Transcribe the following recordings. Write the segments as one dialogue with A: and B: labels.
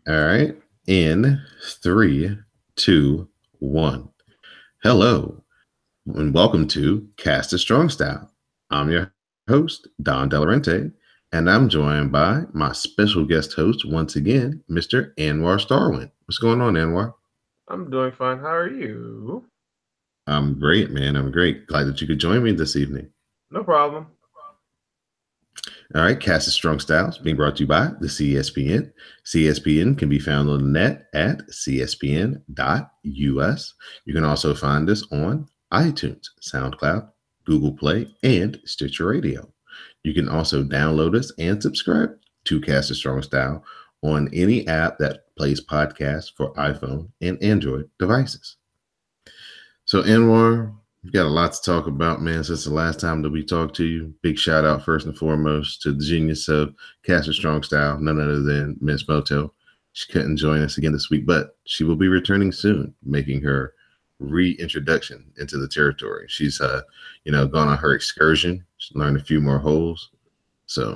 A: All right. In three, two, one. Hello, and welcome to Cast a Strong Style. I'm your host, Don Delarente, and I'm joined by my special guest host once again, Mr. Anwar Starwin. What's going on, Anwar?
B: I'm doing fine. How are you?
A: I'm great, man. I'm great. Glad that you could join me this evening.
B: No problem.
A: All right, Cast of Strong Styles being brought to you by the CSPN. CSPN can be found on the net at cspn.us. You can also find us on iTunes, SoundCloud, Google Play, and Stitcher Radio. You can also download us and subscribe to Cast of Strong Style on any app that plays podcasts for iPhone and Android devices. So, Anwar, we've got a lot to talk about, man, since the last time that we talked to you. Big shout out, first and foremost, to the genius of Caster Strong Style, none other than Miss Moto. She couldn't join us again this week, but she will be returning soon, making her reintroduction into the territory. She's, gone on her excursion. She's learned a few more holes. So,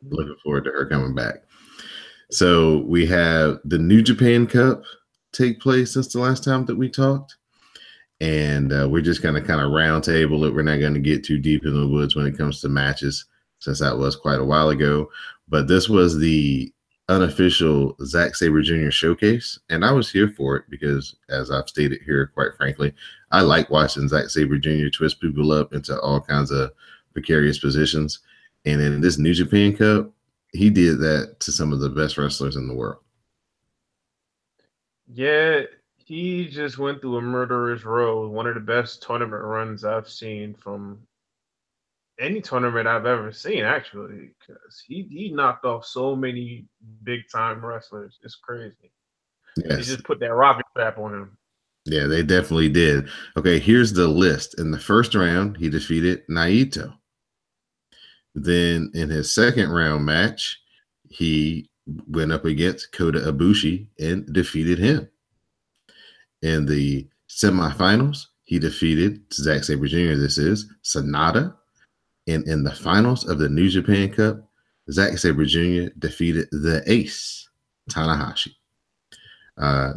A: looking forward to her coming back. So, we have the New Japan Cup take place since the last time that we talked, and we're just going to kind of round table it. We're not going to get too deep in the woods when it comes to matches, since that was quite a while ago. But this was the unofficial Zack Sabre Jr. showcase, and I was here for it because, as I've stated here, quite frankly, I like watching Zack Sabre Jr. twist people up into all kinds of precarious positions. And in this New Japan Cup, he did that to some of the best wrestlers in the world.
B: Yeah, he just went through a murderer's row. One of the best tournament runs I've seen from any tournament I've ever seen, actually, because he knocked off so many big time wrestlers. It's crazy. They
A: Yes.
B: just put that rocket strap on him.
A: Yeah, they definitely did. Okay, here's the list. In the first round, he defeated Naito. Then in his second round match, he went up against Kota Ibushi and defeated him. In the semifinals, he defeated Zack Sabre Jr. This is Sonata. And in the finals of the New Japan Cup, Zack Sabre Jr. defeated the ace, Tanahashi. Uh,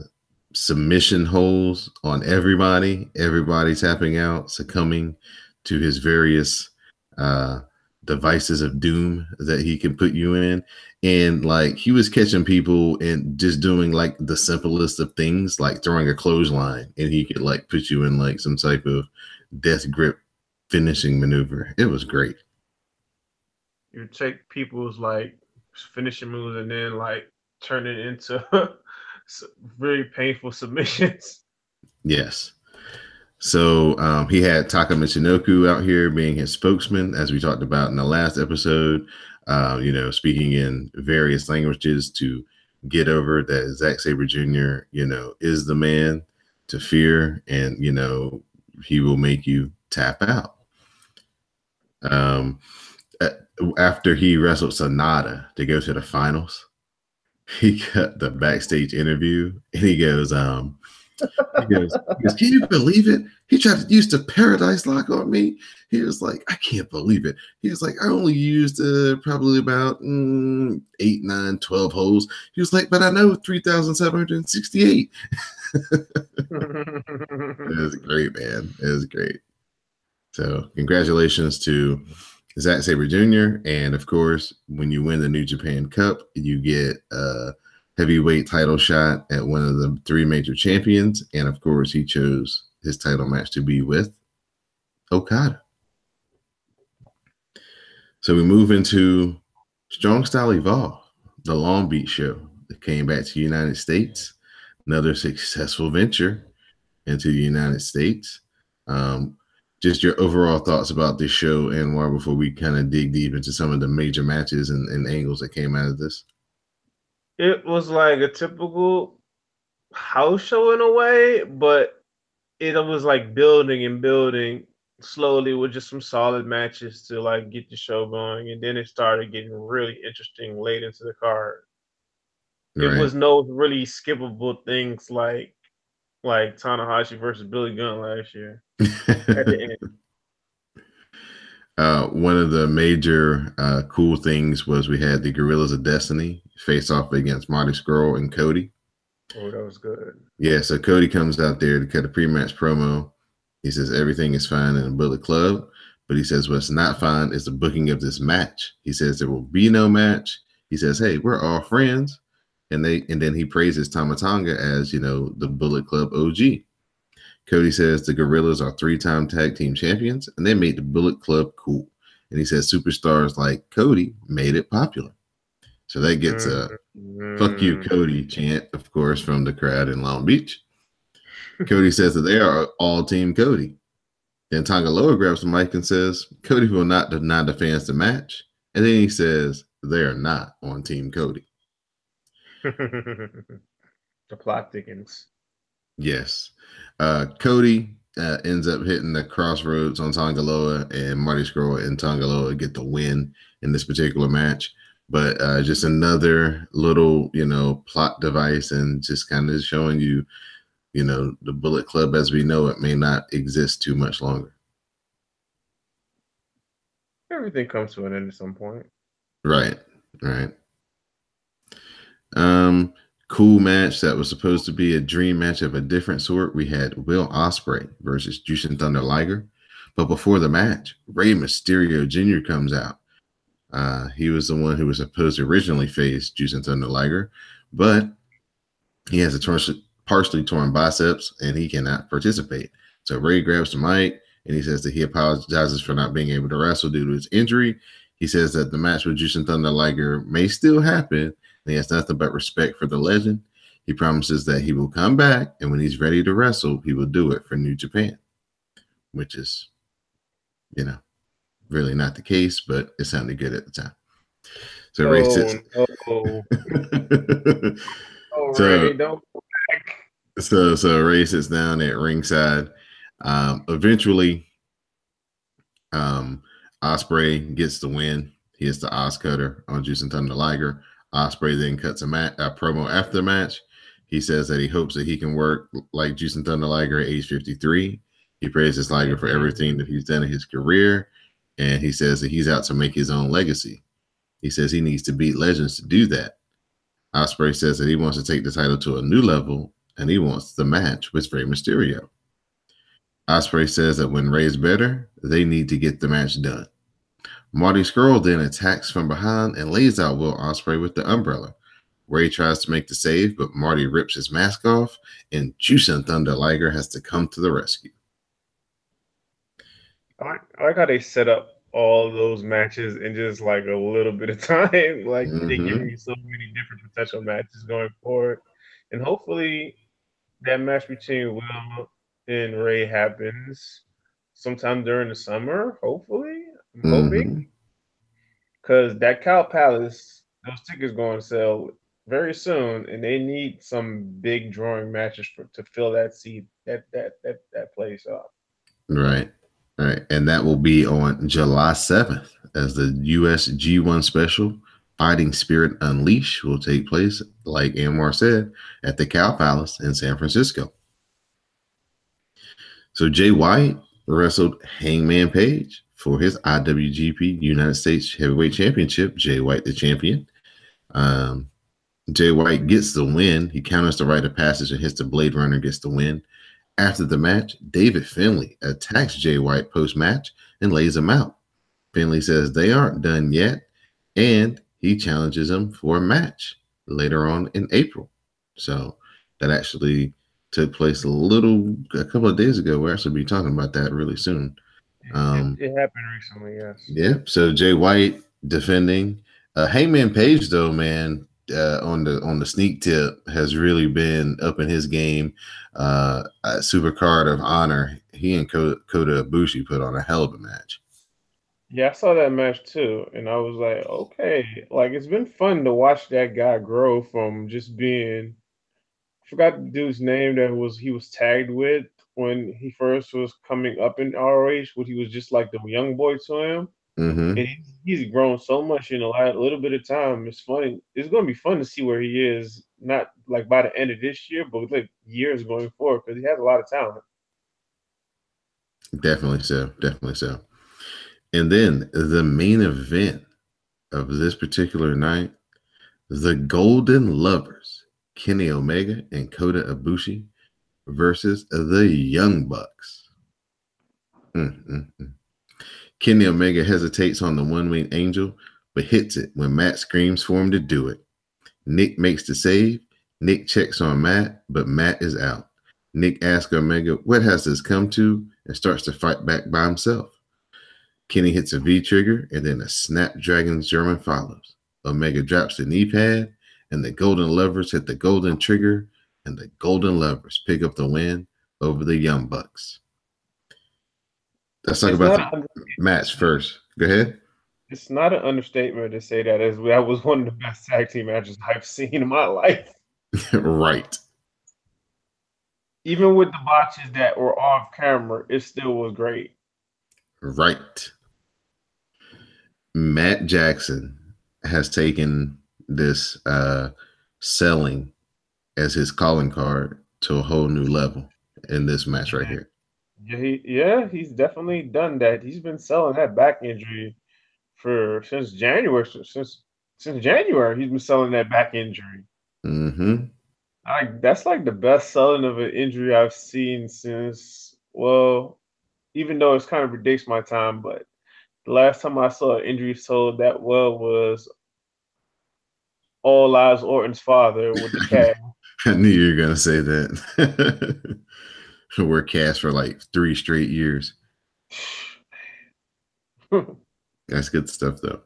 A: Submission holes on everybody, everybody tapping out, succumbing to his various uh, devices of doom that he can put you in. And like he was catching people and just doing like the simplest of things, like throwing a clothesline, and he could like put you in like some type of death grip finishing maneuver. It was great.
B: You take people's like finishing moves and then like turn it into very painful submissions.
A: Yes. So he had Taka Michinoku out here being his spokesman, as we talked about in the last episode. Speaking in various languages to get over that Zack Sabre Jr. Is the man to fear, and he will make you tap out. Um, After he wrestled Sonata to go to the finals, he got the backstage interview, and he goes, can you believe it? He tried to use the paradise lock on me. He was like, I can't believe it. He was like, I only used probably about 8, 9, 12 holes. He was like, but I know 3,768. It was great, man. It was great. So congratulations to Zack Sabre Jr. And of course, when you win the New Japan Cup, you get a heavyweight title shot at one of the three major champions. And of course, he chose his title match to be with Okada. So we move into Strong Style Evolve, the Long Beach show that came back to the United States. Another successful venture into the United States. Um, just your overall thoughts about this show, Anwar, before we kind of dig deep into some of the major matches and angles that came out of this.
B: It was like a typical house show in a way, but it was like building and building slowly with just some solid matches to like get the show going, and then it started getting really interesting late into the card. It
A: Right.
B: was no really skippable things like Tanahashi versus Billy Gunn last year at the end.
A: One of the major cool things was we had the Gorillas of Destiny face off against Marty Scurll and Cody.
B: Oh, that was good.
A: Yeah, so Cody comes out there to cut a pre-match promo. He says everything is fine in the Bullet Club, but he says what's not fine is the booking of this match. He says there will be no match. He says, "Hey, we're all friends," and then he praises Tama Tonga as the Bullet Club OG. Cody says the Gorillas are 3-time tag team champions, and they made the Bullet Club cool. And he says superstars like Cody made it popular. So that gets a "fuck you,
B: Mm-hmm.
A: Cody" chant, of course, from the crowd in Long Beach. Cody says that they are all Team Cody. Then Tonga Loa grabs the mic and says, Cody will not deny the fans the match. And then he says, they are not on Team Cody.
B: The plot thickens.
A: Yes. Cody ends up hitting the crossroads on Tonga Loa, and Marty Scurll and Tonga Loa get the win in this particular match. But just another little, plot device, and just kind of showing you, the Bullet Club as we know it may not exist too much longer.
B: Everything comes to an end at some point.
A: Right. Cool match that was supposed to be a dream match of a different sort. We had Will Ospreay versus Jushin Thunder Liger. But before the match, Rey Mysterio Jr. comes out. He was the one who was supposed to originally face Jushin Thunder Liger, but he has a partially torn biceps and he cannot participate. So Rey grabs the mic and he says that he apologizes for not being able to wrestle due to his injury. He says that the match with Jushin Thunder Liger may still happen. He has nothing but respect for the legend. He promises that he will come back, and when he's ready to wrestle, he will do it for New Japan, which is, really not the case, but it sounded good at the time. So Rey sits.
B: Ray, don't go back.
A: So Rey sits down at ringside. Eventually, Ospreay gets the win. He hits the OsCutter on Jushin Thunder Liger. Ospreay then cuts a promo after the match. He says that he hopes that he can work like Jushin Thunder Liger at age 53. He praises Liger for everything that he's done in his career, and he says that he's out to make his own legacy. He says he needs to beat legends to do that. Ospreay says that he wants to take the title to a new level, and he wants the match with Rey Mysterio. Ospreay says that when Rey's better, they need to get the match done. Marty Scurll then attacks from behind and lays out Will Ospreay with the umbrella. Rey tries to make the save, but Marty rips his mask off, and Jushin Thunder Liger has to come to the rescue.
B: I like how they set up all those matches in just like a little bit of time. Like they give you so many different potential matches going forward, and hopefully that match between Will and Rey happens sometime during the summer. Hopefully, I'm hoping because that Cow Palace, those tickets going to sell very soon, and they need some big drawing matches to fill that seat that place up.
A: Right. And that will be on July 7th as the US G1 special Fighting Spirit Unleashed will take place, like Anwar said, at the Cow Palace in San Francisco. So Jay White wrestled Hangman Page for his IWGP United States Heavyweight Championship. Jay White, the champion. Jay White gets the win. He counters the rite of passage and hits the Blade Runner, gets the win. After the match, David Finlay attacks Jay White post-match and lays him out. Finlay says they aren't done yet, and he challenges him for a match later on in April. So that actually took place a couple of days ago. We'll actually be talking about that really soon.
B: It happened recently, yes.
A: Yeah. So Jay White defending. Hangman Page, though, man, on the sneak tip has really been up in his game. Supercard of Honor, he and Kota Ibushi put on a hell of a match.
B: Yeah, I saw that match too, and I was like, okay, like it's been fun to watch that guy grow from just being. I forgot the dude's name that he was tagged with when he first was coming up in ROH, when he was just like the young boy to him.
A: Mm-hmm.
B: And he's grown so much in a little bit of time. It's funny. It's going to be fun to see where he is, not like by the end of this year, but like years going forward, because he has a lot of talent.
A: Definitely so. And then the main event of this particular night, the Golden Lovers, Kenny Omega and Kota Ibushi versus the Young Bucks. Mm-mm-mm. Kenny Omega hesitates on the one-winged angel, but hits it when Matt screams for him to do it. Nick makes the save. Nick checks on Matt, but Matt is out. Nick asks Omega, what has this come to? And starts to fight back by himself. Kenny hits a V-trigger, and then a Snapdragon German follows. Omega drops the knee pad, and the Golden Lovers hit the Golden Trigger, and the Golden Lovers pick up the win over the Young Bucks. Let's talk about the match first. Go ahead.
B: It's not an understatement to say that that was one of the best tag team matches I've seen in my life.
A: Right.
B: Even with the botches that were off camera, it still was great.
A: Right. Matt Jackson has taken this selling as his calling card to a whole new level in this match right here.
B: He's definitely done that. He's been selling that back injury since January. Since January, he's been selling that back injury.
A: Mm-hmm.
B: That's like the best selling of an injury I've seen since, well, even though it's kind of predates my time, but the last time I saw an injury sold that well was All Lives Orton's father with the cat.
A: I knew you were going to say that. We're cast for like 3 straight years. That's good stuff, though.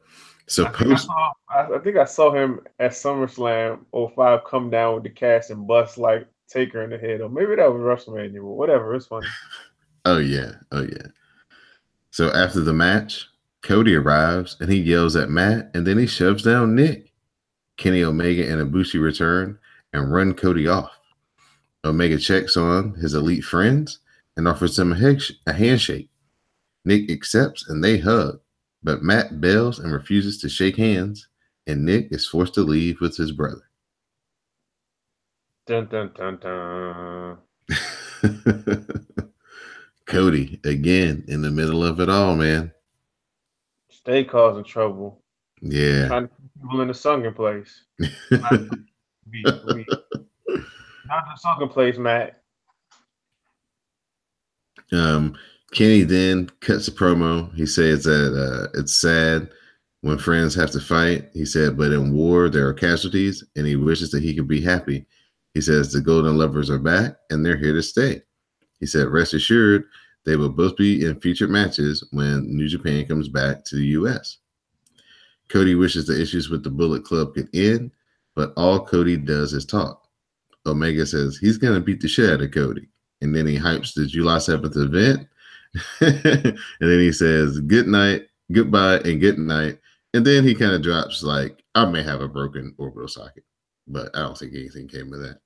A: So
B: I think I saw him at SummerSlam 05 come down with the cast and bust like Taker in the head, or maybe that was WrestleMania, but whatever. It's funny.
A: Oh yeah. So after the match, Cody arrives and he yells at Matt, and then he shoves down Nick. Kenny Omega and Ibushi return and run Cody off. Omega checks on his elite friends and offers him a handshake. Nick accepts and they hug, but Matt bails and refuses to shake hands, and Nick is forced to leave with his brother.
B: Dun, dun, dun, dun.
A: Cody, again, in the middle of it all, man.
B: Stay causing trouble.
A: Yeah.
B: Trying to keep people in the sunken place. Not the sunken place, Matt.
A: Kenny then cuts a promo. He says that it's sad when friends have to fight. He said, but in war, there are casualties, and he wishes that he could be happy. He says the Golden Lovers are back, and they're here to stay. He said, rest assured, they will both be in featured matches when New Japan comes back to the U.S. Cody wishes the issues with the Bullet Club could end, but all Cody does is talk. Omega says he's going to beat the shit out of Cody. And then he hypes the July 7th event. And then he says, good night, goodbye, and good night. And then he kind of drops like, I may have a broken orbital socket, but I don't think anything came of that.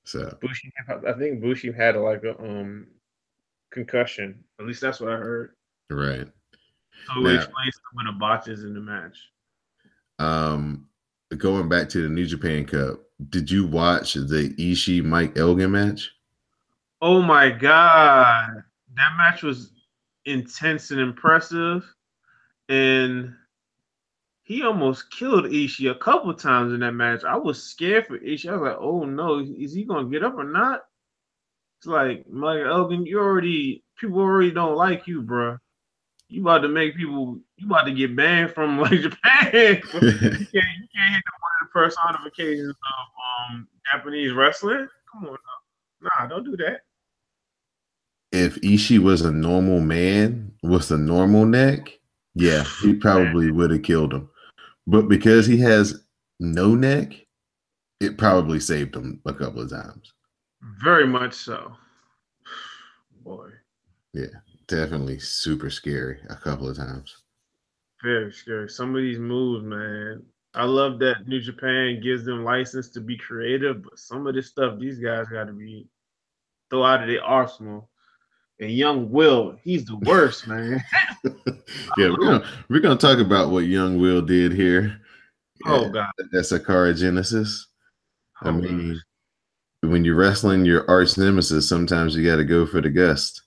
A: So
B: Bushi, I think Bushi had like a concussion. At least that's what I heard.
A: Right.
B: So we explained some of the botches in the match.
A: Going back to the New Japan Cup, did you watch the Ishii Mike Elgin match?
B: Oh my God. That match was intense and impressive. And he almost killed Ishii a couple times in that match. I was scared for Ishii. I was like, oh no, is he gonna get up or not? It's like Elgin, people already don't like you, bro. You about to get banned from like Japan. You can't hit one of the personifications of Japanese wrestling. Come on now. Nah, don't do that.
A: If Ishii was a normal man with a normal neck, yeah, he probably would have killed him. But because he has no neck, it probably saved him a couple of times.
B: Very much so. Boy.
A: Yeah, definitely super scary a couple of times.
B: Very scary. Some of these moves, man. I love that New Japan gives them license to be creative, but some of this stuff these guys got to throw out of their arsenal. And Young Will, he's the worst, man.
A: Yeah, we're gonna talk about what Young Will did here.
B: Oh God,
A: that's Sakara Genesis. I mean, when you're wrestling your arch nemesis, sometimes you got to go for the gust.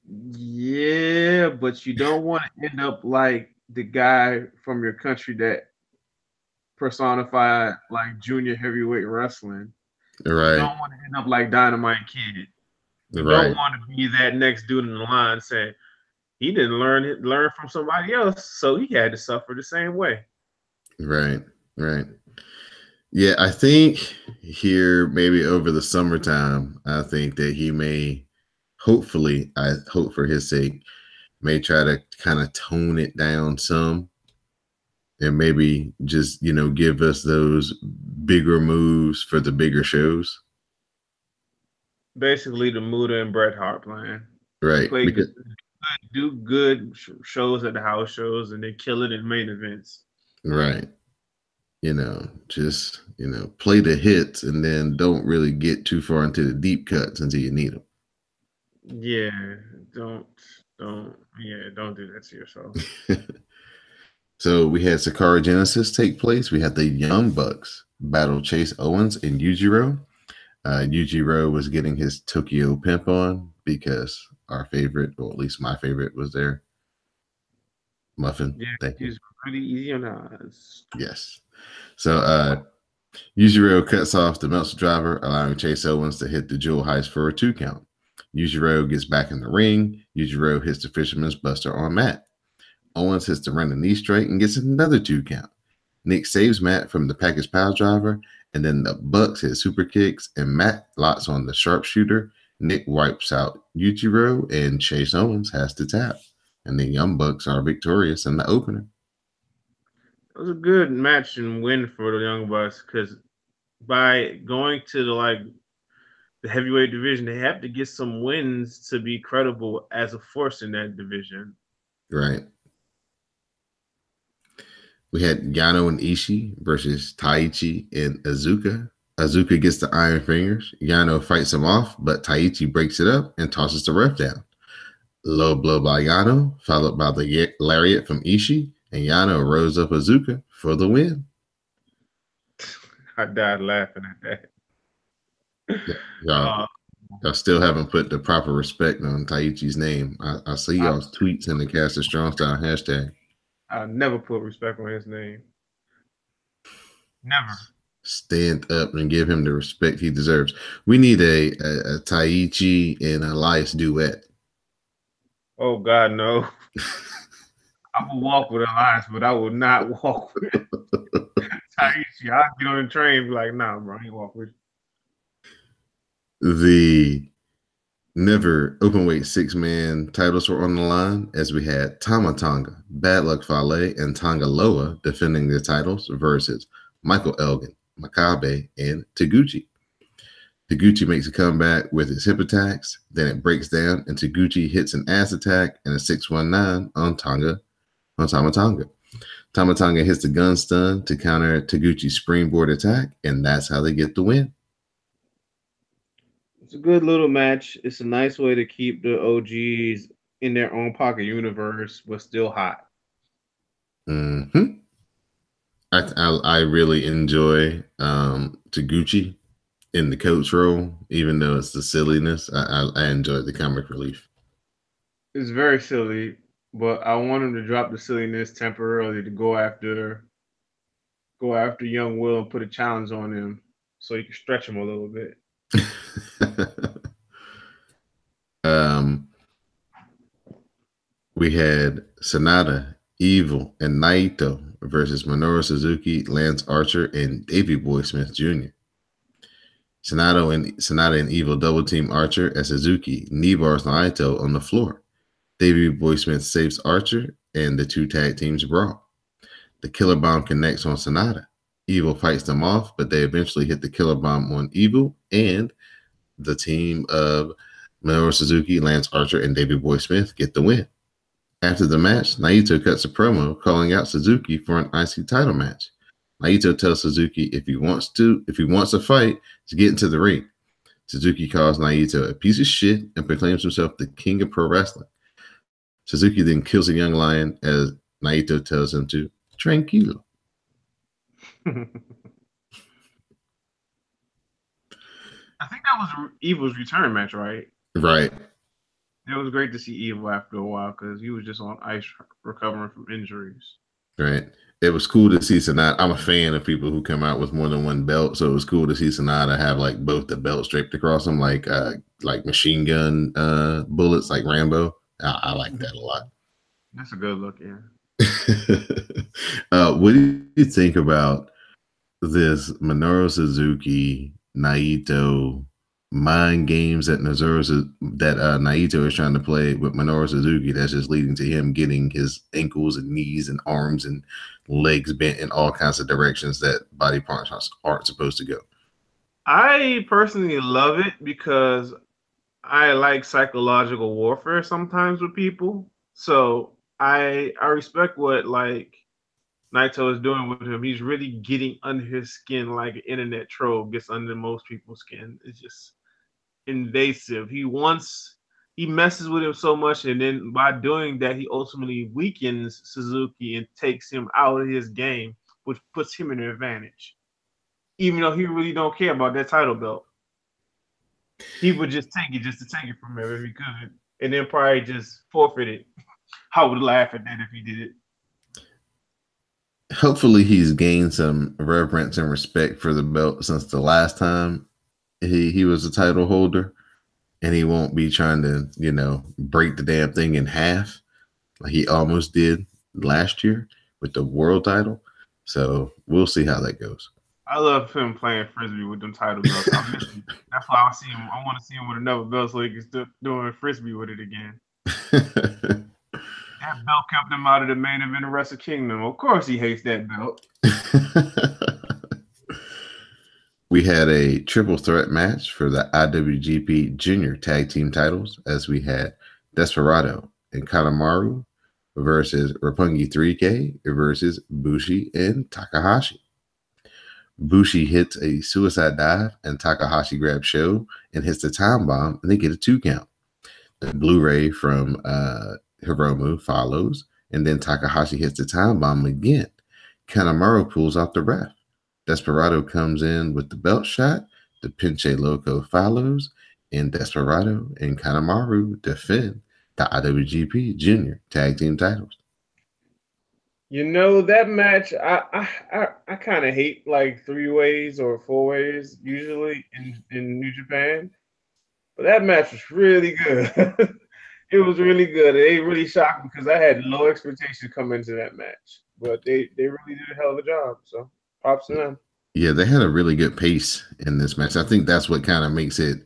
B: Yeah, but you don't want to end up like the guy from your country that personified like junior heavyweight wrestling. You
A: Right,
B: don't want to end up like Dynamite Kid. You don't
A: right,
B: want to be that next dude in the line saying he didn't learn from somebody else, so he had to suffer the same way.
A: right, right. Yeah, I think here maybe over the summertime, I think that he may, hopefully, I hope for his sake, may try to kind of tone it down some and maybe just, give us those bigger moves for the bigger shows.
B: Basically, the Muda and Bret Hart plan.
A: Right.
B: Play good,
A: Because
B: do good shows at the house shows, and then kill it in main events.
A: right. Just, play the hits and then don't really get too far into the deep cuts until you need them.
B: Yeah, don't, don't do that to yourself.
A: So we had Sakara Genesis take place. We had the Young Bucks battle Chase Owens and Yujiro. Yujiro was getting his Tokyo pimp on because our favorite, or at least my favorite, was there. Muffin.
B: Yeah,
A: Thank you.
B: he's pretty easy on the eyes.
A: Yes. So Yujiro cuts off the Meltzer driver, allowing Chase Owens to hit the jewel heist for a 2 count. Yujiro gets back in the ring. Yujiro hits the Fisherman's Buster on Matt. Owens hits the running knee straight and gets another 2 count. Nick saves Matt from the package pile driver, and then the Bucks hit super kicks, and Matt locks on the sharpshooter. Nick wipes out Yujiro, and Chase Owens has to tap. And the Young Bucks are victorious in the opener.
B: It was a good match and win for the Young Bucks because by going to the heavyweight division, they have to get some wins to be credible as a force in that division.
A: Right. We had Yano and Ishii versus Taichi and Azuka. Azuka gets the iron fingers. Yano fights him off, but Taichi breaks it up and tosses the ref down. Low blow by Yano, followed by the lariat from Ishii, and Yano rose up Azuka for the win.
B: I died laughing at that.
A: Yeah, y'all still haven't put the proper respect on Taichi's name. I see y'all's tweets in the Caster Strong Style hashtag.
B: I never put respect on his name. Never.
A: Stand up and give him the respect he deserves. We need a Taichi and Elias duet.
B: Oh God, no. I will walk with Elias, but I will not walk with Taichi. I'll get on the train and be like, nah, bro, I ain't walk with
A: you. The Never openweight 6-man titles were on the line as we had Tama Tonga, Bad Luck Fale, and Tonga Loa defending their titles versus Michael Elgin, Makabe, and Taguchi. Taguchi makes a comeback with his hip attacks, then it breaks down, and Taguchi hits an ass attack and a 619 on Tama Tonga. Tama Tonga hits the gun stun to counter Taguchi's springboard attack, and that's how they get the win.
B: It's a good little match. It's a nice way to keep the OGs in their own pocket universe, but still hot.
A: Mm-hmm. I really enjoy Taguchi in the coach role, even though it's the silliness. I enjoy the comic relief.
B: It's very silly, but I want him to drop the silliness temporarily to go after Young Will and put a challenge on him so you can stretch him a little bit.
A: We had Sanada, Evil, and Naito versus Minoru Suzuki, Lance Archer, and Davey Boy Smith Jr. Sanada and Evil double team Archer as Suzuki knee bars Naito on the floor. Davey Boy Smith saves Archer, and the two tag teams brawl. The Killer Bomb connects on Sanada. Evil fights them off, but they eventually hit the Killer Bomb on Evil, and the team of Minoru Suzuki, Lance Archer, and Davey Boy Smith get the win. After the match, Naito cuts a promo calling out Suzuki for an IC title match. Naito tells Suzuki if he wants a fight, to get into the ring. Suzuki calls Naito a piece of shit and proclaims himself the king of pro wrestling. Suzuki then kills a young lion as Naito tells him to tranquilo.
B: I think that was Evil's return match, right?
A: Right.
B: It was great to see Evil after a while because he was just on ice recovering from injuries.
A: Right. It was cool to see Sonata. I'm a fan of people who come out with more than one belt, so it was cool to see Sonata have like both the belts draped across him, like machine gun bullets, like Rambo. I like that a lot.
B: That's a good look, yeah.
A: What do you think about this Minoru Suzuki Naito mind games that Naito is trying to play with Minoru Suzuki? That's just leading to him getting his ankles and knees and arms and legs bent in all kinds of directions that body parts aren't supposed to go.
B: I personally love it because I like psychological warfare sometimes with people. So I respect what like Naito is doing with him. He's really getting under his skin like an internet troll gets under most people's skin. It's just invasive. He messes with him so much, and then by doing that, he ultimately weakens Suzuki and takes him out of his game, which puts him in an advantage. Even though he really don't care about that title belt, he would just take it just to take it from him if he could, and then probably just forfeit it. I would laugh at that if he did it.
A: Hopefully, he's gained some reverence and respect for the belt since the last time he was a title holder, and he won't be trying to, break the damn thing in half like he almost did last year with the world title. So we'll see how that goes.
B: I love him playing frisbee with them title belts. I miss him. That's why I see him. I want to see him with another belt so he can start doing frisbee with it again. That belt kept him out of the main event of Wrestle Kingdom. Of course, he hates that belt.
A: We had a triple threat match for the IWGP Junior Tag Team titles as we had Desperado and Kanemaru versus Roppongi 3K versus Bushi and Takahashi. Bushi hits a suicide dive and Takahashi grabs Sho and hits the time bomb and they get a 2 count. The Blu-ray from Hiromu follows and then Takahashi hits the time bomb again. Kanemaru pulls out the ref. Desperado comes in with the belt shot. The Pinche Loco follows and Desperado and Kanemaru defend the IWGP Junior Tag Team titles.
B: That match, I kind of hate like 3-ways or 4-ways usually in New Japan, but that match was really good. It was really good. It really shocked me because I had low expectations coming into that match, but they really did a hell of a job. So props to them.
A: Yeah, they had a really good pace in this match. I think that's what kind of makes it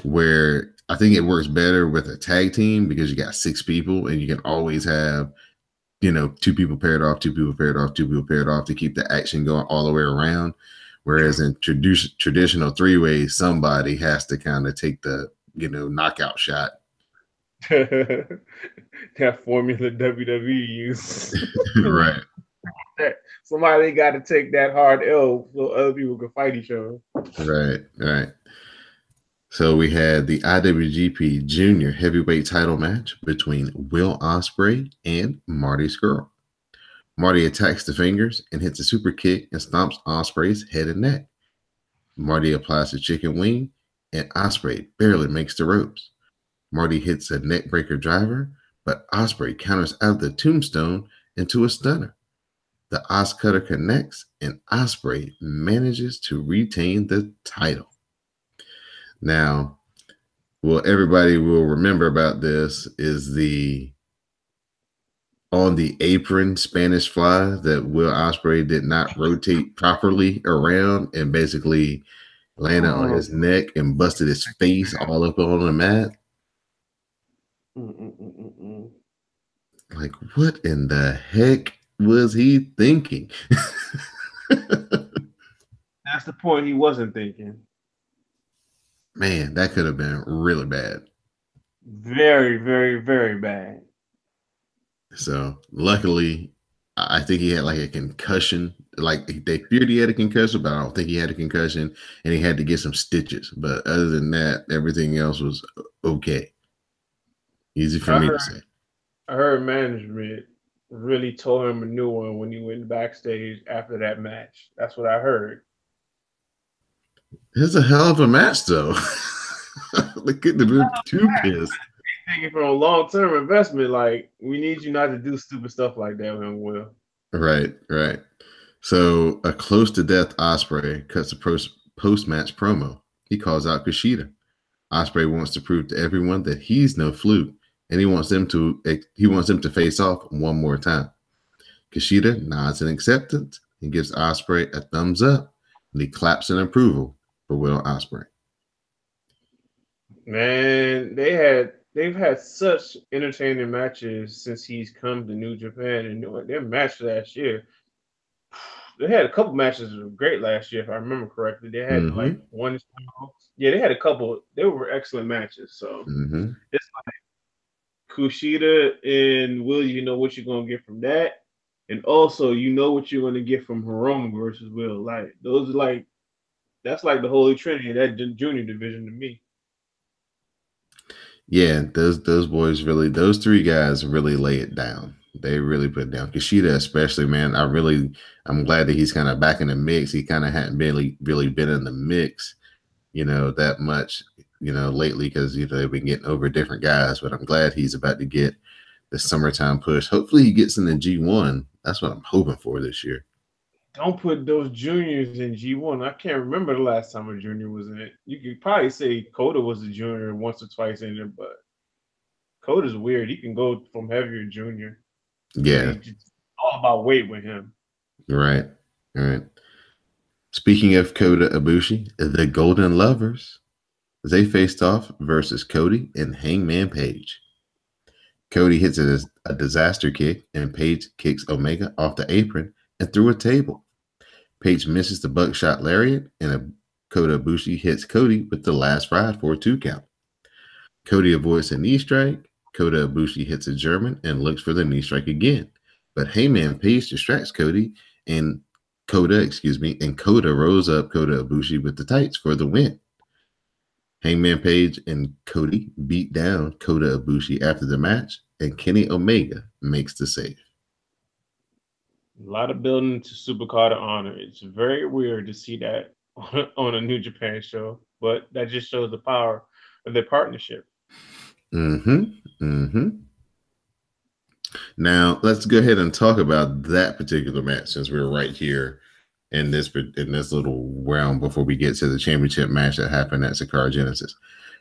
A: where I think it works better with a tag team because you got 6 people and you can always have 2 people paired off, 2 people paired off, 2 people paired off to keep the action going all the way around. Whereas in traditional 3-ways, somebody has to kind of take the, knockout shot.
B: That formula WWE used.
A: Right.
B: Somebody got to take that hard L so other people can fight each other.
A: Right. So we had the IWGP Junior Heavyweight title match between Will Ospreay and Marty Scurll. Marty attacks the fingers and hits a super kick and stomps Ospreay's head and neck. Marty applies the chicken wing and Ospreay barely makes the ropes. Marty hits a neck breaker driver, but Ospreay counters out the tombstone into a stunner. The Os Cutter connects and Ospreay manages to retain the title. Now, what everybody will remember about this is the on the apron Spanish fly that Will Ospreay did not rotate properly around and basically landed on his neck and busted his face all up on the mat. Like, what in the heck was he thinking?
B: That's the point he wasn't thinking.
A: Man, that could have been really bad.
B: Very, very, very bad.
A: So luckily, I think he had like a concussion. Like they feared he had a concussion, but I don't think he had a concussion, and he had to get some stitches. But other than that, everything else was okay. Easy for me to say.
B: I heard management really tore him a new one when he went backstage after that match. That's what I heard.
A: It's a hell of a match, though. They couldn't have been too pissed.
B: thinking from a long term investment. Like we need you not to do stupid stuff like that with him, Will.
A: Right, right. So a close to death Osprey cuts a post match promo. He calls out Kushida. Osprey wants to prove to everyone that he's no fluke, and he wants him to face off one more time. Kushida nods in acceptance and gives Osprey a thumbs up, and he claps in approval for Will Osprey.
B: Man, they've had such entertaining matches since he's come to New Japan, and their match last year. They had a couple matches that were great last year, if I remember correctly. They had like one, yeah, they had a couple. They were excellent matches. So it's like Kushida and Will, you know what you're gonna get from that, and also you know what you're gonna get from Hiromu versus Will. Like those are like that's like the holy trinity of that junior division to me.
A: Yeah, those boys really, those three guys really lay it down. They really put it down. Kushida, especially, man. I'm glad that he's kind of back in the mix. He kind of hadn't really been in the mix, that much, lately because they've been getting over different guys. But I'm glad he's about to get the summertime push. Hopefully, he gets in the G1. That's what I'm hoping for this year.
B: Don't put those juniors in G1. I can't remember the last time a junior was in it. You could probably say Kota was a junior once or twice in there, but Kota's weird. He can go from heavier junior.
A: Yeah.
B: It's all about weight with him.
A: Right. All right. Speaking of Kota Ibushi, the Golden Lovers, they faced off versus Cody and Hangman Page. Cody hits a disaster kick, and Page kicks Omega off the apron and through a table. Page misses the buckshot lariat, and Kota Ibushi hits Cody with the last ride for a 2 count. Cody avoids a knee strike. Kota Ibushi hits a German and looks for the knee strike again. But Hangman Page distracts Cody and Kota rolls up Kota Ibushi with the tights for the win. Hangman Page and Cody beat down Kota Ibushi after the match, and Kenny Omega makes the save.
B: A lot of building to Supercard Honor. It's very weird to see that on a New Japan show, but that just shows the power of their partnership.
A: Now let's go ahead and talk about that particular match since we're right here in this little realm before we get to the championship match that happened at Sakara Genesis.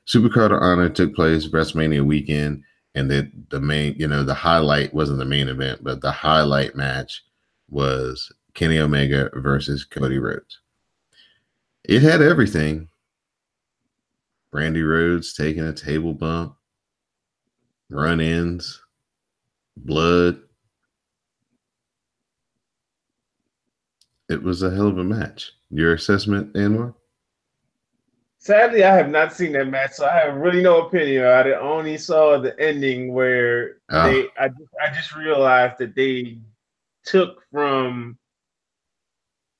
A: Supercard of Honor took place WrestleMania weekend, and the main, the highlight wasn't the main event, but the highlight match was Kenny Omega versus Cody Rhodes. It had everything. Brandy Rhodes taking a table bump, run-ins, blood. It was a hell of a match. Your assessment, Anwar?
B: Sadly, I have not seen that match, so I have really no opinion on it. I only saw the ending where I just realized that they took from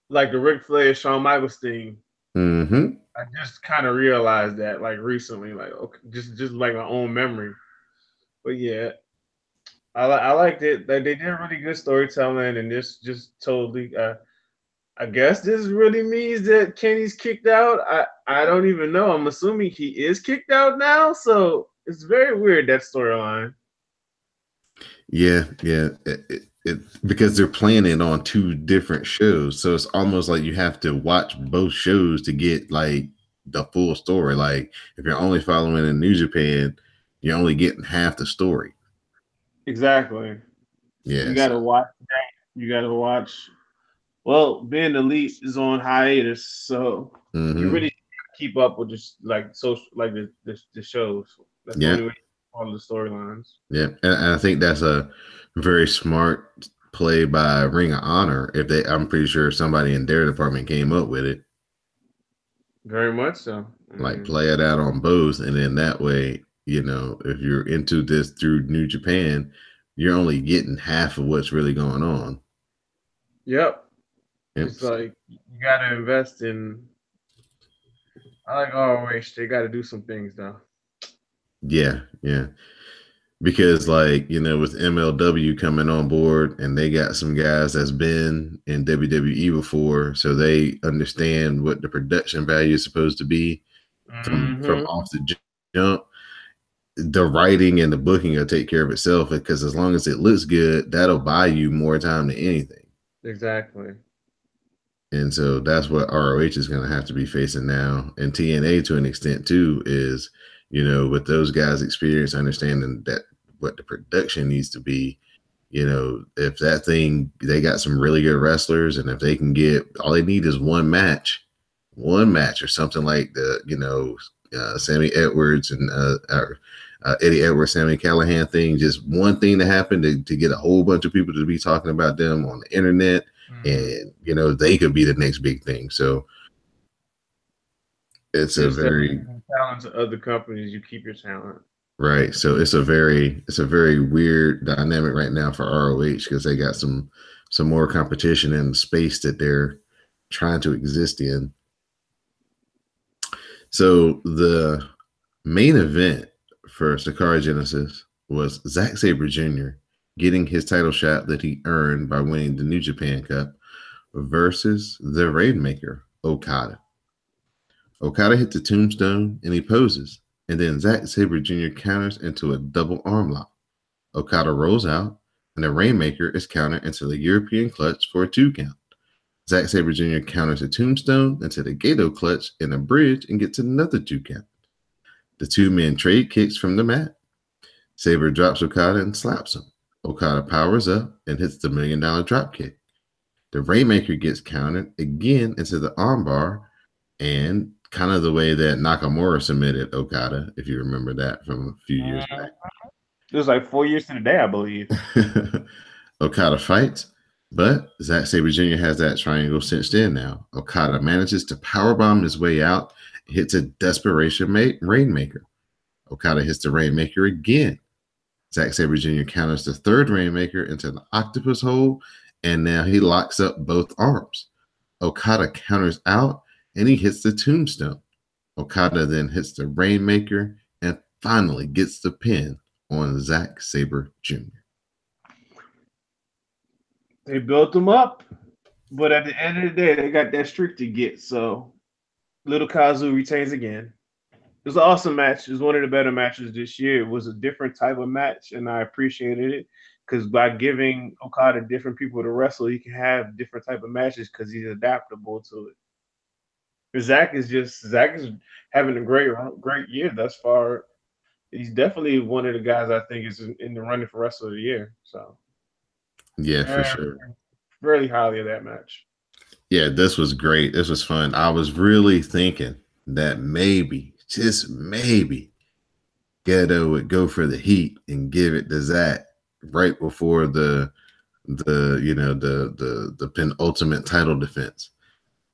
B: like the Ric Flair Shawn Michaels thing. I just kind of realized that like recently, like okay, just like my own memory. But yeah, I liked it. They did really good storytelling, and this just totally. I guess this really means that Kenny's kicked out. I don't even know. I'm assuming he is kicked out now, so it's very weird, that storyline.
A: Yeah. Because they're playing it on 2 different shows, so it's almost like you have to watch both shows to get like the full story. Like if you're only following in New Japan, you're only getting half the story.
B: Exactly.
A: Yeah,
B: you gotta watch that. You gotta watch. Well, being Elite is on hiatus, so you really keep up with just like social, like the shows. That's the only way on the storylines.
A: Yeah, and I think that's a very smart play by Ring of Honor. I'm pretty sure somebody in their department came up with it.
B: Very much so.
A: Like play it out on both, and then that way, if you're into this through New Japan, you're only getting half of what's really going on.
B: Yep. It's like you gotta invest in. I like ROH. They got to do some things though.
A: Yeah. Because with MLW coming on board, and they got some guys that's been in WWE before, so they understand what the production value is supposed to be from off the jump. the writing and the booking will take care of itself, because as long as it looks good, that'll buy you more time than anything.
B: Exactly.
A: And so that's what ROH is going to have to be facing now. And TNA, to an extent, too, is, with those guys' experience, understanding that what the production needs to be, if that thing, they got some really good wrestlers, and if they can get, all they need is one match or something like Sammy Edwards and Eddie Edwards, Sammy Callahan thing, just one thing to happen to get a whole bunch of people to be talking about them on the internet. And they could be the next big thing. So it's a very
B: talent to other companies. You keep your talent,
A: right. So it's a very weird dynamic right now for ROH, because they got some more competition in the space that they're trying to exist in. So the main event for Sakara Genesis was Zack Sabre Jr. getting his title shot that he earned by winning the New Japan Cup versus the Rainmaker, Okada. Okada hit the tombstone and he poses, and then Zack Sabre Jr. counters into a double arm lock. Okada rolls out, and the Rainmaker is countered into the European clutch for a 2 count. Zack Sabre Jr. counters a tombstone into the Gato clutch in a bridge and gets another 2 count. The two men trade kicks from the mat. Sabre drops Okada and slaps him. Okada powers up and hits the $1 million drop kick. The Rainmaker gets countered again into the armbar, and kind of the way that Nakamura submitted Okada, if you remember that from a few years back.
B: It was like 4 years to the day, I believe.
A: Okada fights, but Zack Sabre Jr. has that triangle cinched in now. Okada manages to powerbomb his way out, hits a desperation Rainmaker. Okada hits the Rainmaker again. Zack Sabre Jr. counters the third Rainmaker into the octopus hold, and now he locks up both arms. Okada counters out, and he hits the tombstone. Okada then hits the Rainmaker and finally gets the pin on Zack Sabre Jr.
B: They built him up, but at the end of the day, they got that streak to get. So Little Kazu retains again. It was an awesome match. It was one of the better matches this year. It was a different type of match, and I appreciated it, because by giving Okada different people to wrestle, he can have different type of matches because he's adaptable to it. Zack is having a great year thus far. He's definitely one of the guys I think is in the running for Wrestler of the Year. So
A: yeah, for sure.
B: Really highly of that match.
A: Yeah, this was great. This was fun. I was really thinking that maybe, just maybe, Gedo would go for the heat and give it to Zack right before the penultimate title defense.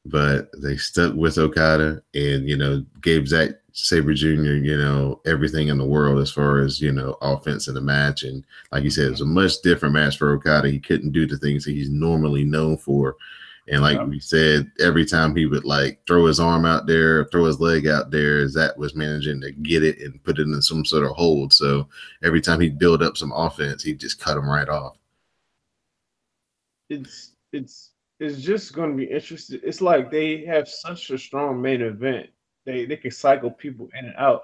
A: But they stuck with Okada and, gave Zack Sabre Jr., everything in the world as far as, offense in the match. And like you said, it was a much different match for Okada. He couldn't do the things that he's normally known for. And like we said, every time he would like throw his arm out there, throw his leg out there, Zack was managing to get it and put it in some sort of hold. So every time he'd build up some offense, he'd just cut him right off.
B: It's just going to be interesting. It's like they have such a strong main event. They can cycle people in and out.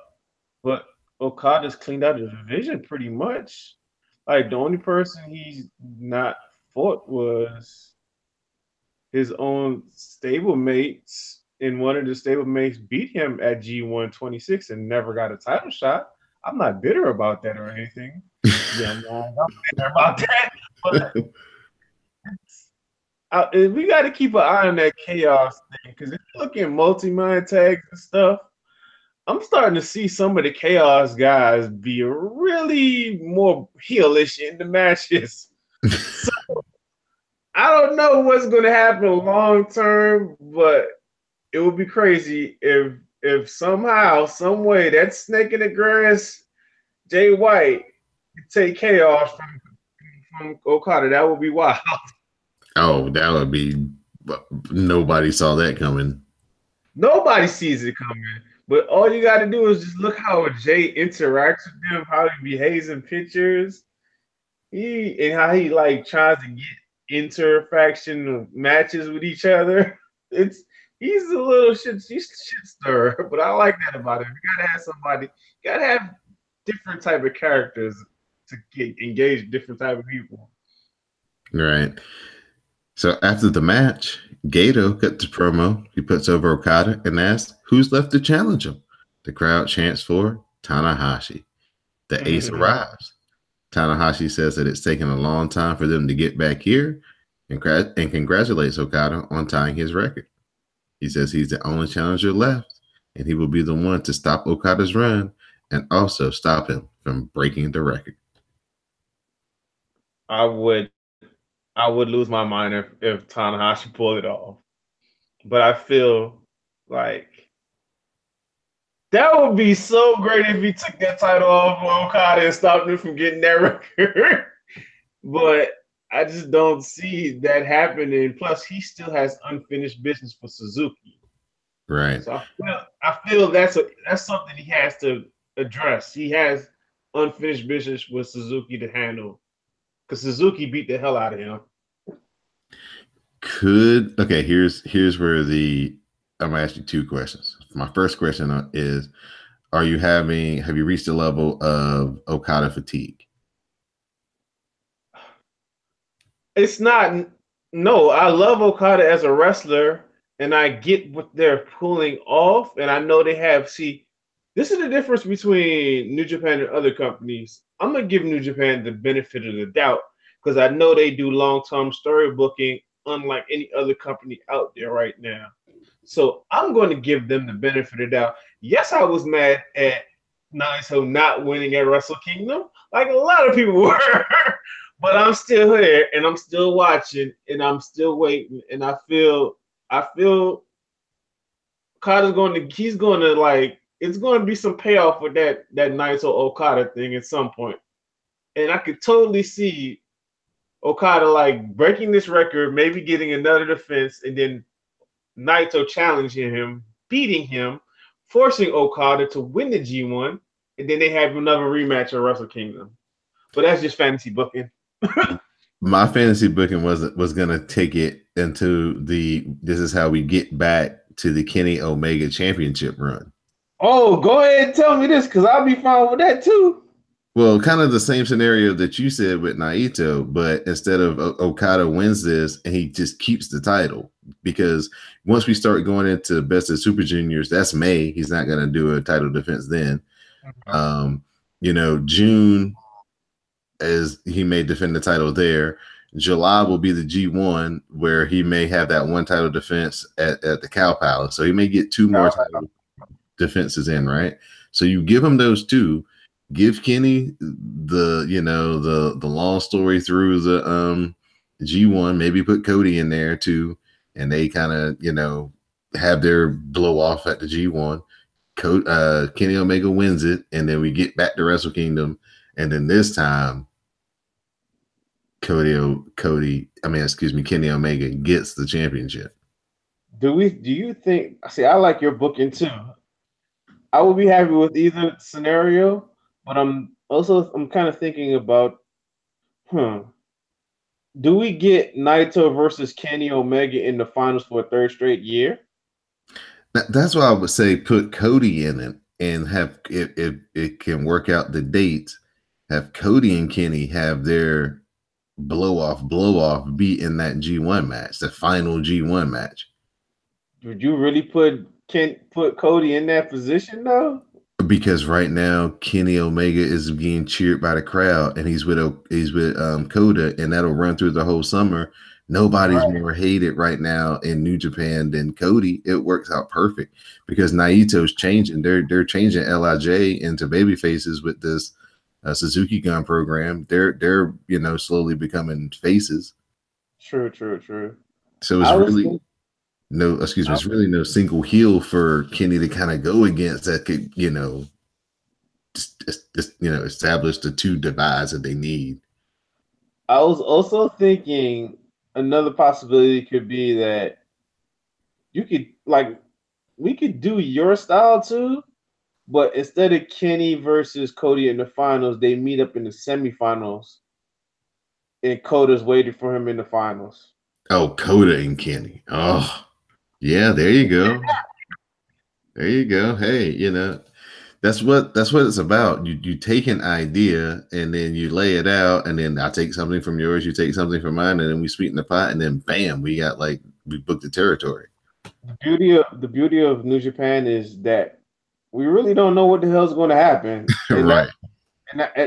B: But Okada's cleaned out his division pretty much. Like the only person he's not fought was his own stablemates, and one of the stablemates beat him at G126 and never got a title shot. I'm not bitter about that or anything. Yeah, I'm bitter about that. But we got to keep an eye on that chaos thing, because if you look at multi-man tags and stuff, I'm starting to see some of the chaos guys be really more heelish in the matches. So I don't know what's going to happen long term, but it would be crazy if somehow, some way, that snake in the grass, Jay White, could take chaos from Okada. That would be wild.
A: Oh, that would be. Nobody saw that coming.
B: Nobody sees it coming. But all you got to do is just look how Jay interacts with them, how he behaves in pictures, and how he like tries to get inter-faction matches with each other. He's a little shit stirrer, but I like that about him. You gotta have somebody. You gotta have different type of characters to engage different type of people.
A: Right. So after the match, Gato cuts the promo. He puts over Okada and asks, "Who's left to challenge him?" The crowd chants for Tanahashi. The ace arrives. Tanahashi says that it's taken a long time for them to get back here and congratulates Okada on tying his record. He says he's the only challenger left, and he will be the one to stop Okada's run and also stop him from breaking the record.
B: I would lose my mind if Tanahashi pulled it off. But I feel like that would be so great if he took that title off of Okada and stopped him from getting that record. But I just don't see that happening. Plus, he still has unfinished business for Suzuki.
A: Right.
B: So I feel that's something he has to address. He has unfinished business with Suzuki to handle because Suzuki beat the hell out of him.
A: Here's where I'm gonna ask you two questions. My first question is, have you reached the level of Okada fatigue?
B: It's not. No, I love Okada as a wrestler, and I get what they're pulling off, and I know they have. See, this is the difference between New Japan and other companies. I'm gonna give New Japan the benefit of the doubt because I know they do long-term story booking, unlike any other company out there right now. So I'm going to give them the benefit of the doubt. Yes, I was mad at Naito not winning at Wrestle Kingdom, like a lot of people were. But I'm still here and I'm still watching and I'm still waiting. And I feel Okada's it's going to be some payoff with that Naito Okada thing at some point. And I could totally see Okada like breaking this record, maybe getting another defense, and then Naito challenging him, beating him, forcing Okada to win the G1, and then they have another rematch at Wrestle Kingdom. But that's just fantasy booking.
A: My fantasy booking was gonna take it into this is how we get back to the Kenny Omega championship run.
B: Oh, go ahead and tell me this because I'll be fine with that too.
A: Well, kind of the same scenario that you said with Naito, but instead of Okada wins this and he just keeps the title, because once we start going into Best of Super Juniors, that's May. He's not going to do a title defense then. June, as he may defend the title there. July will be the G1 where he may have that one title defense at the Cow Palace. So he may get two more title defenses in, right? So you give him those two. Give Kenny the long story through the G1, maybe put Cody in there too, and they kind of have their blow off at the G1. Kenny Omega wins it, and then we get back to Wrestle Kingdom, and then this time Kenny Omega gets the championship.
B: Do you think? See, I like your booking too. I would be happy with either scenario. But I'm kind of thinking about, do we get Naito versus Kenny Omega in the finals for a third straight year?
A: That's why I would say put Cody in it and have if it can work out the dates, have Cody and Kenny have their blow off be in that G1 match, the final G1 match.
B: Would you really put Cody in that position though?
A: Because right now Kenny Omega is being cheered by the crowd, and he's with Kota, and that'll run through the whole summer. Nobody's more hated right now in New Japan than Cody. It works out perfect because Naito's changing. They're changing LIJ into baby faces with this Suzuki Gun program. They're slowly becoming faces.
B: True.
A: So it's it's really no single heel for Kenny to kind of go against that could, establish the two divides that they need.
B: I was also thinking another possibility could be that we could do your style too, but instead of Kenny versus Cody in the finals, they meet up in the semifinals, and Coda's waiting for him in the finals.
A: Oh, Kota and Kenny. Oh. Yeah, there you go. There you go. Hey, That's what it's about. You take an idea and then you lay it out, and then I take something from yours, you take something from mine, and then we sweeten the pot, and then bam, we booked the territory.
B: The beauty of New Japan is that we really don't know what the hell's going to happen, and
A: Right.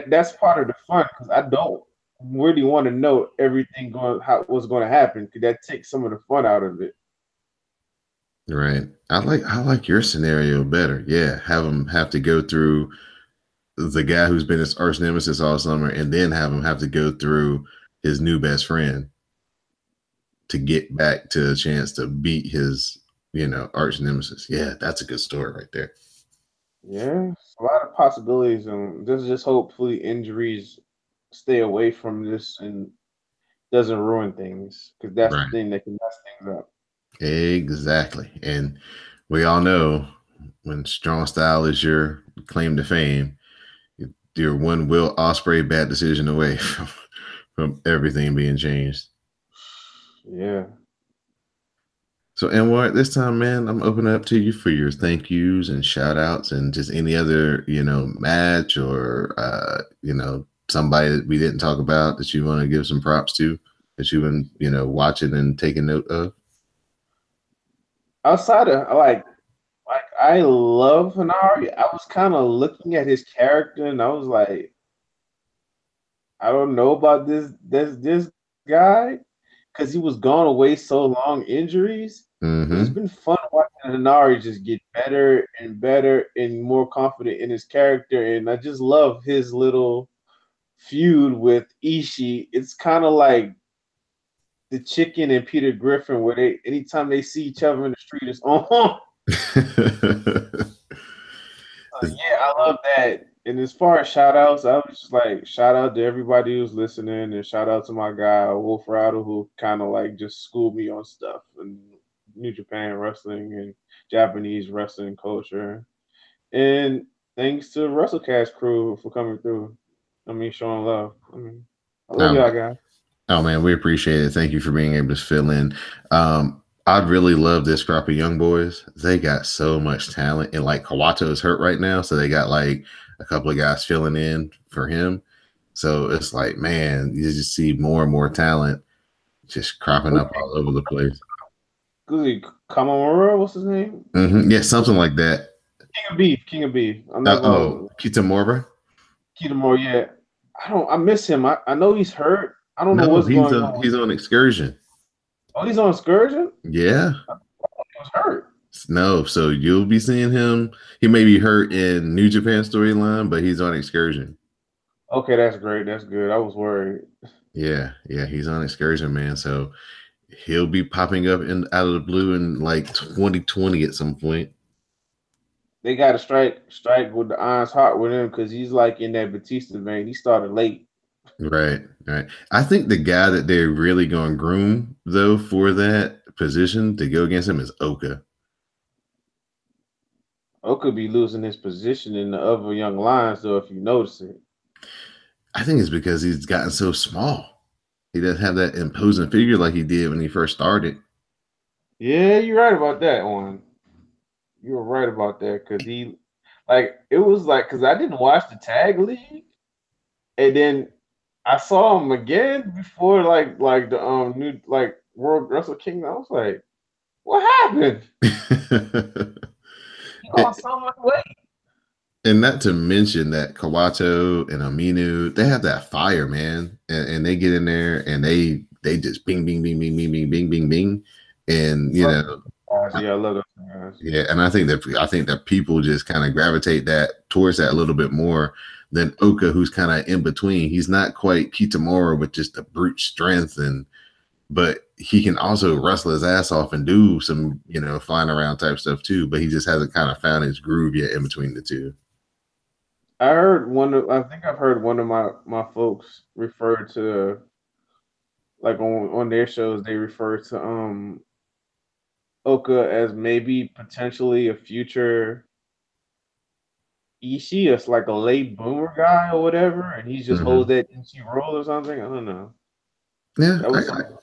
B: that's part of the fun because I don't really want to know everything what's going to happen because that takes some of the fun out of it.
A: Right. I like your scenario better. Yeah. Have him have to go through the guy who's been his arch nemesis all summer, and then have him have to go through his new best friend to get back to a chance to beat his, arch nemesis. Yeah, that's a good story right there.
B: Yeah, a lot of possibilities, and just hopefully injuries stay away from this and doesn't ruin things because that's the
A: Right.
B: thing that can mess things up.
A: Exactly. And we all know when strong style is your claim to fame, you're one Will Osprey bad decision away from everything being changed.
B: Yeah.
A: So, Anwar, this time, man, I'm opening up to you for your thank yous and shout outs and just any other, match or, somebody that we didn't talk about that you want to give some props to that you've been, watching and taking note of.
B: Outside of like I love Hanari. I was kind of looking at his character and I was like, I don't know about this guy because he was gone away so long, injuries. But it's
A: Mm-hmm.
B: been fun watching Hanari just get better and better and more confident in his character. And I just love his little feud with Ishii. It's kind of like the Chicken and Peter Griffin, where they anytime they see each other in the street, it's on. Yeah, I love that. And as far as shout outs, I was just like, shout out to everybody who's listening and shout out to my guy, Wolf Rattle, who kind of like just schooled me on stuff and New Japan wrestling and Japanese wrestling culture. And thanks to WrestleCast crew for coming through. I mean, showing love. I mean, I love
A: um,
B: y'all guys.
A: Oh man, we appreciate it. Thank you for being able to fill in. I really love this crop of young boys. They got so much talent, and like Kawato is hurt right now, so they got like a couple of guys filling in for him. So it's like, man, you just see more and more talent just cropping up all over the place.
B: Kamamura, what's his name?
A: Yeah, something like that.
B: King of Beef. King of Beef. I'm not gonna
A: Kitamura.
B: Kitamura yet. I miss him. I know he's hurt. I don't know
A: No,
B: what's going on.
A: he's on excursion.
B: Oh, he's on excursion?
A: Yeah.
B: He was hurt.
A: No, so you'll be seeing him. He may be hurt in New Japan storyline, but he's on excursion.
B: Okay, that's great. That's good. I was worried.
A: Yeah, he's on excursion, man. So he'll be popping up in out of the blue in like 2020 at some point.
B: They got to strike with the iron's heart with him because he's like in that Batista vein. He started late.
A: Right. I think the guy that they're really going to groom though for that position to go against him is Oka.
B: Oka be losing his position in the other young lions, though, if you notice it.
A: I think it's because he's gotten so small. He doesn't have that imposing figure like he did when he first started.
B: Yeah, you're right about that one. You were right about that because it was like, because I didn't watch the tag league, and then I saw him again before like the new like World Wrestle Kingdom. I was like, what happened? He lost so much weight.
A: And not to mention that Kawato and Aminu, they have that fire, man. And they get in there and they just bing, bing, bing, bing, bing, bing, bing, bing, bing. And
B: Yeah, I love those guys.
A: yeah, and I think that people just kind of gravitate that towards that a little bit more than Oka, who's kind of in between. He's not quite Kitamura with just the brute strength but he can also wrestle his ass off and do some, flying around type stuff too. But he just hasn't kind of found his groove yet in between the two.
B: I think I've heard one of my folks refer to like on their shows they refer to Oka as maybe potentially a future Ishii, it's like a late boomer guy or whatever, and he just holds that Ishii role or something. I don't know.
A: Yeah,
B: That was something.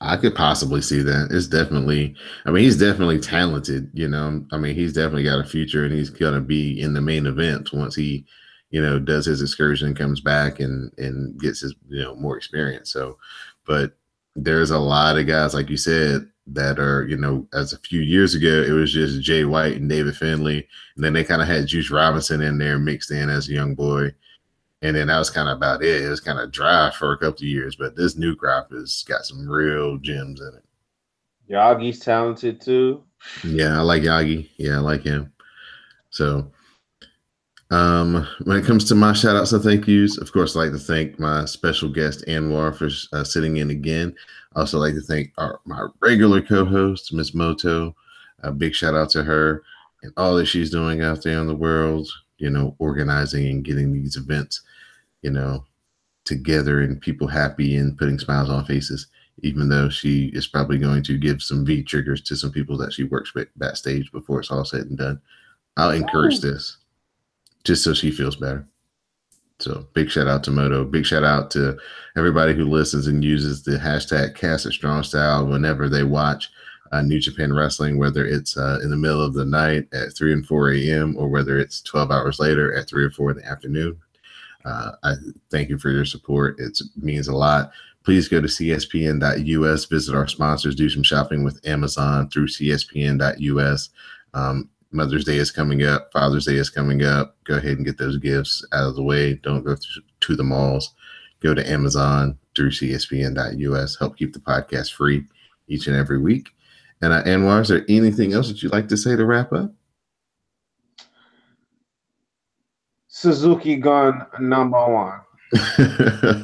A: I could possibly see that. It's definitely, I mean, he's definitely talented, you know. I mean, he's definitely got a future and he's gonna be in the main event once he, does his excursion, comes back and gets his, more experience. So, but there's a lot of guys, like you said, that are, as a few years ago, it was just Jay White and David Finlay, and then they kind of had Juice Robinson in there mixed in as a young boy. And then that was kind of about it. It was kind of dry for a couple of years, but this new crop has got some real gems in it.
B: Yagi's talented too.
A: Yeah, I like Yagi. Yeah, I like him. So, when it comes to my shout outs and thank yous, of course, I'd like to thank my special guest, Anwar, for sitting in again. I also like to thank my regular co host, Miss Moto. A big shout out to her and all that she's doing out there in the world, organizing and getting these events, you know, together and people happy and putting smiles on faces, even though she is probably going to give some V triggers to some people that she works with backstage before it's all said and done. I'll encourage this just so she feels better. So big shout out to Moto. Big shout out to everybody who listens and uses the hashtag Cast It Strong Style whenever they watch New Japan Wrestling, whether it's in the middle of the night at 3 and 4 a.m. or whether it's 12 hours later at 3 or 4 in the afternoon. I thank you for your support. It means a lot. Please go to cspn.us, visit our sponsors, do some shopping with Amazon through cspn.us. Mother's Day is coming up. Father's Day is coming up. Go ahead and get those gifts out of the way. Don't go to the malls. Go to Amazon through cspn.us. Help keep the podcast free each and every week. And Anwar, is there anything else that you'd like to say to wrap up?
B: Suzuki Gun #1.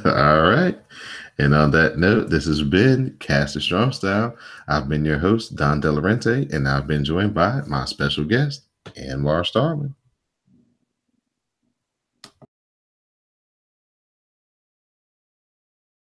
A: All right. And on that note, this has been Cast It Strong Style. I've been your host, Don Delarente, and I've been joined by my special guest, Anwar Starling.